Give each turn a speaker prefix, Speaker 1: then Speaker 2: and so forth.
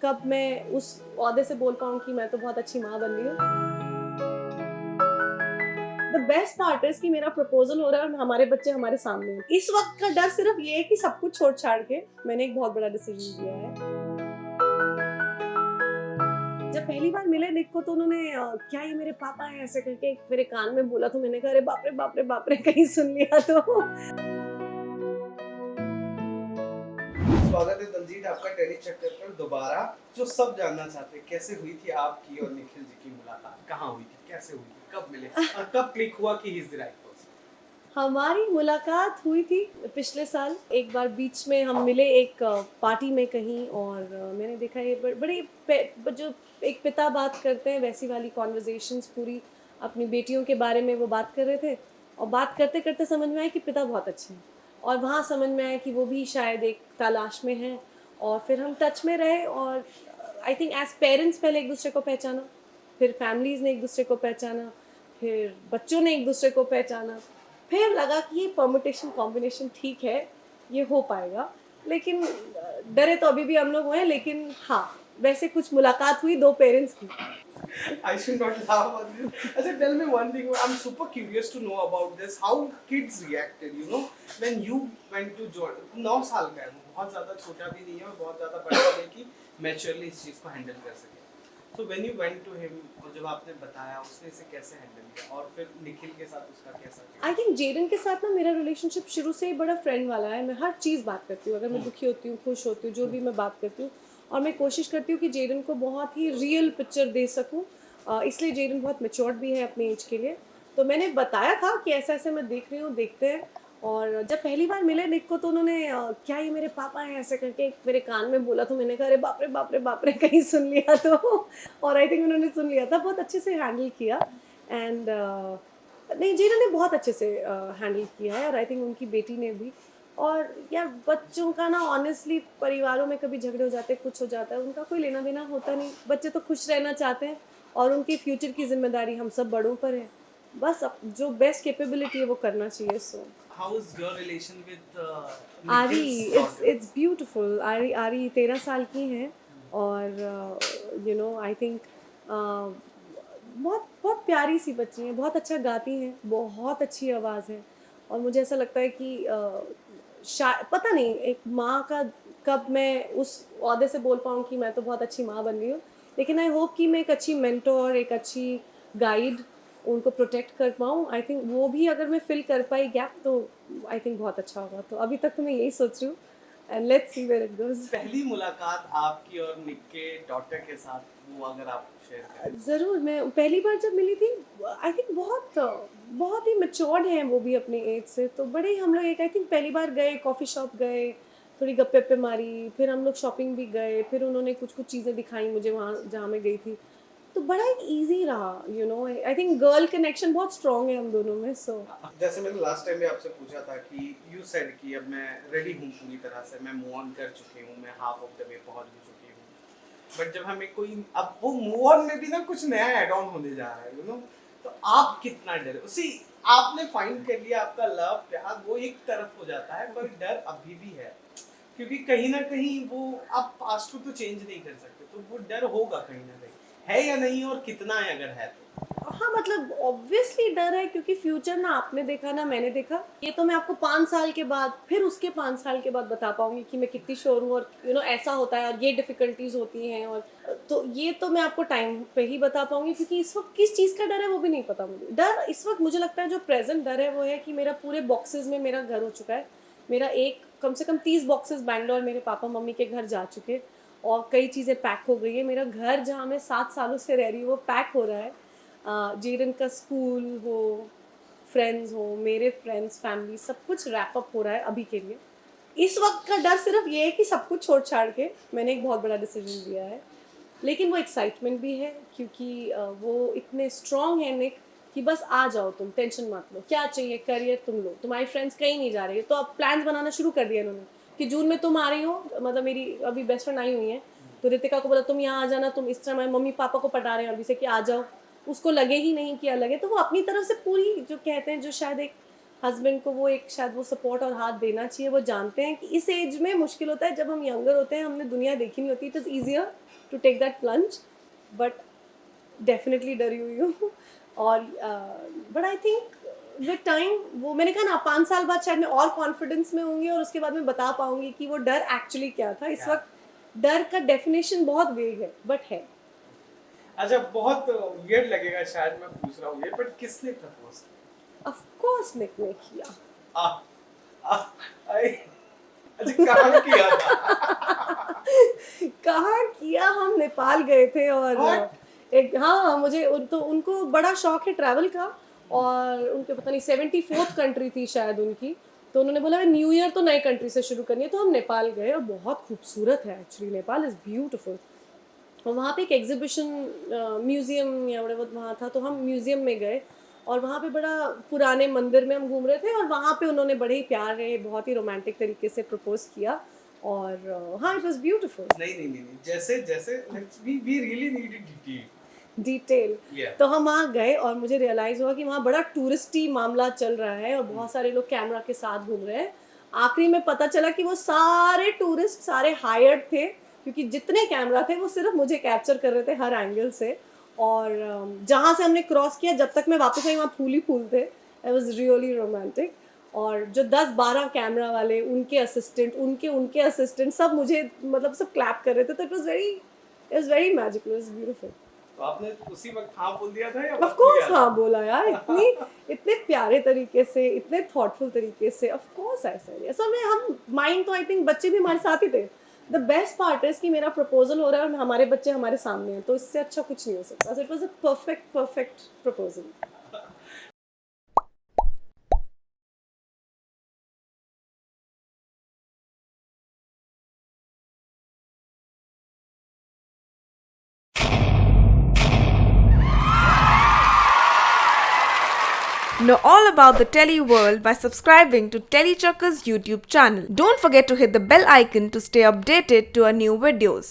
Speaker 1: कब मैं उस ओहदे से बोल पाऊँ कि मैं तो बहुत अच्छी माँ बन रही हूँ। द बेस्ट पार्ट इज कि मेरा प्रपोजल हो रहा है और हमारे बच्चे हमारे सामने हैं। इस वक्त का डर सिर्फ ये है कि सब कुछ छोड़ छाड़ के मैंने एक बहुत बड़ा डिसीजन लिया है। जब पहली बार मिले निक को तो उन्होंने क्या ये मेरे पापा हैं ऐसे करके मेरे कान में बोला, तो मैंने कहा अरे बाप रे बाप रे बाप रे, कहीं सुन लिया तो।
Speaker 2: स्वागत है दलजीत आपका टेली चक्कर पर दोबारा। जो सब जानना चाहते हैं कैसे हुई थी आपकी और निखिल जी की मुलाकात, कहाँ हुई थी, कैसे हुई थी, कब मिले और कब क्लिक हुआ कि he is the right person.
Speaker 1: हमारी मुलाकात हुई थी पिछले साल। एक बार बीच में हम मिले एक पार्टी में कहीं, और मैंने देखा ये जो एक पिता बात करते हैं वैसी वाली कॉन्वर्जेशंस पूरी अपनी बेटियों के बारे में वो बात कर रहे थे। और बात करते करते समझ में आया कि पिता बहुत अच्छे हैं, और वहाँ समझ में आया कि वो भी शायद एक तलाश में हैं। और फिर हम टच में रहे, और आई थिंक एज पेरेंट्स पहले एक दूसरे को पहचाना, फिर फैमिलीज़ ने एक दूसरे को पहचाना, फिर बच्चों ने एक दूसरे को पहचाना, फिर लगा कि ये परमुटेशन कॉम्बिनेशन ठीक है, ये हो पाएगा। लेकिन डरे तो अभी भी हम लोग हैं, लेकिन हाँ वैसे कुछ मुलाकात हुई दो पेरेंट्स की।
Speaker 2: I should not laugh about this. अच्छा, tell me one thing. I'm super curious to know about this. How kids reacted, you know, when you went to Jordan. 9 साल का है, वो बहुत ज़्यादा छोटा भी नहीं है और बहुत ज़्यादा बड़ा नहीं कि मैच्योरली इस चीज़ को हैंडल कर सके। So when you went to him और जब आपने बताया, उसने इसे कैसे हैंडल किया और फिर निखिल के साथ उसका कैसा किया?
Speaker 1: आई थिंक जेडन के साथ ना मेरा रिलेशनशिप शुरू से ही बड़ा फ्रेंड वाला है। मैं हर चीज़ बात करती हूँ, अगर मैं दुखी होती हूँ, खुश होती हूँ, जो भी मैं बात करती हूँ, और मैं कोशिश करती हूँ कि जेडन को बहुत ही रियल पिक्चर दे सकूँ। इसलिए जेडन बहुत मेच्योर्ड भी है अपने एज के लिए। तो मैंने बताया था कि ऐसा ऐसे मैं देख रही हूँ, देखते हैं। और जब पहली बार मिले निक को तो उन्होंने क्या ये मेरे पापा हैं ऐसे करके मेरे कान में बोला, तो मैंने कहा अरे बाप रे बाप रे बाप रे, कहीं सुन लिया तो। और आई थिंक उन्होंने सुन लिया था, बहुत अच्छे से हैंडल किया। एंड नहीं, जीना ने बहुत अच्छे से हैंडल किया है, और आई थिंक उनकी बेटी ने भी। और यार बच्चों का ना ऑनेस्टली परिवारों में कभी झगड़े हो जाते हैं, कुछ हो जाता है, उनका कोई लेना देना होता नहीं। बच्चे तो खुश रहना चाहते हैं, और उनके फ्यूचर की जिम्मेदारी हम सब बड़ों पर है। बस जो बेस्ट कैपेबिलिटी है वो करना चाहिए। सो
Speaker 2: How is your relation with
Speaker 1: आरी,
Speaker 2: Nikhil's
Speaker 1: it's
Speaker 2: daughter?
Speaker 1: It's beautiful. आरी आरी 13 साल की हैं, और यू नो आई थिंक बहुत बहुत प्यारी सी बच्ची हैं, बहुत अच्छा गाती हैं, बहुत अच्छी आवाज़ है। और मुझे ऐसा लगता है कि पता नहीं एक माँ का कब मैं उस ओहदे से बोल पाऊँ कि मैं तो बहुत अच्छी माँ बन रही हूँ। लेकिन आई होप कि मैं एक अच्छी मेंटोर, एक अच्छी गाइड उनको प्रोटेक्ट कर पाऊँ। आई थिंक वो भी अगर मैं फिल कर पाई गैप, तो आई थिंक बहुत अच्छा होगा। तो अभी तक तो मैं यही सोच रही हूँ, and let's see where it goes.
Speaker 2: पहली मुलाकात आपकी और निक के डॉटर के साथ, वो अगर आप शेयर करें।
Speaker 1: ज़रूर, मैं पहली बार जब मिली थी, आई थिंक बहुत ही मैच्योर्ड हैं वो भी अपने एज से। तो बड़े ही हम लोग एक आई थिंक पहली बार गए, कॉफ़ी शॉप गए, थोड़ी गप्पे मारी, फिर हम लोग शॉपिंग भी गए, फिर उन्होंने कुछ कुछ चीज़ें दिखाई मुझे वहाँ जहाँ मैं गई थी। तो बड़ा एक ईजी रहा, you know. I think girl connection बहुत स्ट्रॉन्ग है हम दोनों में। सो
Speaker 2: जैसे मैंने लास्ट टाइम भी आपसे पूछा था कि यू सेड कि अब मैं रेडी हूँ पूरी तरह से, मैं मूव ऑन कर चुकी हूँ, मैं हाफ ऑफ द वे पहुँच भी चुकी हूँ। बट जब हमें कोई अब वो मूव ऑन में भी ना कुछ नया ऐड ऑन होने जा रहा है, यू नो, तो आप कितना डरे उसी। आपने फाइंड कर लिया आपका लव प्यार, वो एक तरफ हो जाता है, पर डर अभी भी है, क्योंकि कहीं ना कहीं वो आप पास्ट को तो चेंज नहीं कर सकते, तो वो डर होगा कहीं ना कहीं, है या नहीं, और कितना है अगर है तो।
Speaker 1: हाँ, मतलब ऑब्वियसली डर है, क्योंकि फ्यूचर ना आपने देखा ना मैंने देखा। ये तो मैं आपको 5 साल के बाद, फिर उसके 5 साल के बाद बता पाऊंगी कि मैं कितनी श्योर हूँ, और यू नो ऐसा होता है और ये डिफिकल्टीज होती हैं। और तो ये तो मैं आपको टाइम पे ही बता पाऊंगी, क्योंकि इस वक्त किस चीज़ का डर है वो भी नहीं पता मुझे। डर इस वक्त मुझे लगता है जो प्रेजेंट डर है वो है कि मेरा पूरे बॉक्सेस में मेरा घर हो चुका है। मेरा एक कम से कम 30 बॉक्सेस बैंगलोर मेरे पापा मम्मी के घर जा चुके, और कई चीज़ें पैक हो गई है। मेरा घर जहाँ मैं 7 सालों से रह रही हूँ वो पैक हो रहा है। जेरन का स्कूल हो, फ्रेंड्स हो, मेरे फ्रेंड्स, फैमिली, सब कुछ रैप अप हो रहा है अभी के लिए। इस वक्त का डर सिर्फ ये है कि सब कुछ छोड़ छाड़ के मैंने एक बहुत बड़ा डिसीजन लिया है। लेकिन वो एक्साइटमेंट भी है, क्योंकि वो इतने स्ट्रॉन्ग है निक कि बस आ जाओ, तुम टेंशन मत लो, क्या चाहिए करियर तुम लो, तुम्हारी फ्रेंड्स कहीं नहीं जा रही है। तो अब प्लान्स बनाना शुरू कर दिया इन्होंने कि जून में तुम आ रही हो, मतलब मेरी अभी बेस्ट फ्रेंड आई हुई है, तो रितिका को बोला तुम यहाँ आ जाना, तुम इस तरह, मम्मी पापा को पटा रहे हैं अभी से कि आ जाओ। उसको लगे ही नहीं कि अलग है, तो वो अपनी तरफ से पूरी जो कहते हैं, जो शायद एक हस्बैंड को वो एक शायद वो सपोर्ट और हाथ देना चाहिए. वो जानते हैं कि इस एज में मुश्किल होता है. जब हम यंगर होते हैं हमने दुनिया देखी नहीं होती. It is easier to take that plunge, but definitely डरी हुई हूँ. और but I think with time, वो मैंने कहा ना 5 साल बाद शायद मैं और कॉन्फिडेंस में होंगी और उसके बाद मैं बता पाऊंगी कि वो डर एक्चुअली क्या था. इस वक्त डर का डेफिनेशन बहुत वेग है, बट है.
Speaker 2: अच्छा, बहुत वियर्ड लगेगा शायद मैं पूछ रहा हूँ ये, बट किसने प्रपोज किया?
Speaker 1: ऑफ कोर्स निक ने किया.
Speaker 2: अच्छा, कहाँ किया था?
Speaker 1: कहाँ किया, हम नेपाल गए थे और एक हाँ मुझे उनको बड़ा शौक है ट्रैवल का, और उनके पता नहीं 74th कंट्री थी शायद उनकी. तो उन्होंने बोला न्यू ईयर तो नए कंट्री से शुरू करनी है. तो हम नेपाल गए और बहुत खूबसूरत है एक्चुअली. Nepal is beautiful. और वहाँ पे एक एग्जीबिशन म्यूज़ियम या बड़े वहाँ था, तो हम म्यूज़ियम में गए और वहाँ पे बड़ा पुराने मंदिर में हम घूम रहे थे और वहाँ पे उन्होंने बड़े ही प्यार रहे, बहुत ही रोमांटिक तरीके से प्रपोज किया. और हाँ, इट वाज ब्यूटीफुल.
Speaker 2: नहीं, जैसे we really need
Speaker 1: detail.
Speaker 2: Yeah.
Speaker 1: तो हम वहाँ गए और मुझे रियलाइज़ हुआ कि वहाँ बड़ा टूरिस्टी मामला चल रहा है और बहुत सारे लोग कैमरा के साथ घूम रहे हैं. आखिरी में पता चला कि वो सारे टूरिस्ट सारे हायर्ड थे, क्योंकि जितने कैमरा थे वो सिर्फ मुझे कैप्चर कर रहे थे हर एंगल से. और जहाँ से हमने क्रॉस किया, जब तक मैं वापस आई वहाँ फूल ही फूल थे. I was really romantic. और जो 10-12 कैमरा वाले, उनके असिस्टेंट सब मुझे मतलब सब क्लैप कर रहे थे. तो it was very magical. It was beautiful.
Speaker 2: तो आपने उसी वक्त हाँ बोल दिया था या
Speaker 1: ऑफ कोर्स हाँ बोला यार. इतने प्यारे तरीके से, इतने थॉटफुल तरीके से. ऑफ कोर्स ऐसा में हम माइंड तो आई थिंक बच्चे भी हमारे साथ ही थे. द बेस्ट पार्ट इज कि मेरा प्रपोजल हो रहा है और हमारे बच्चे हमारे सामने हैं, तो इससे अच्छा कुछ नहीं हो सकता. It was a perfect proposal.
Speaker 3: Know all about the Telly world by subscribing to Telly Chakka's YouTube channel. Don't forget to hit the bell icon to stay updated to our new videos.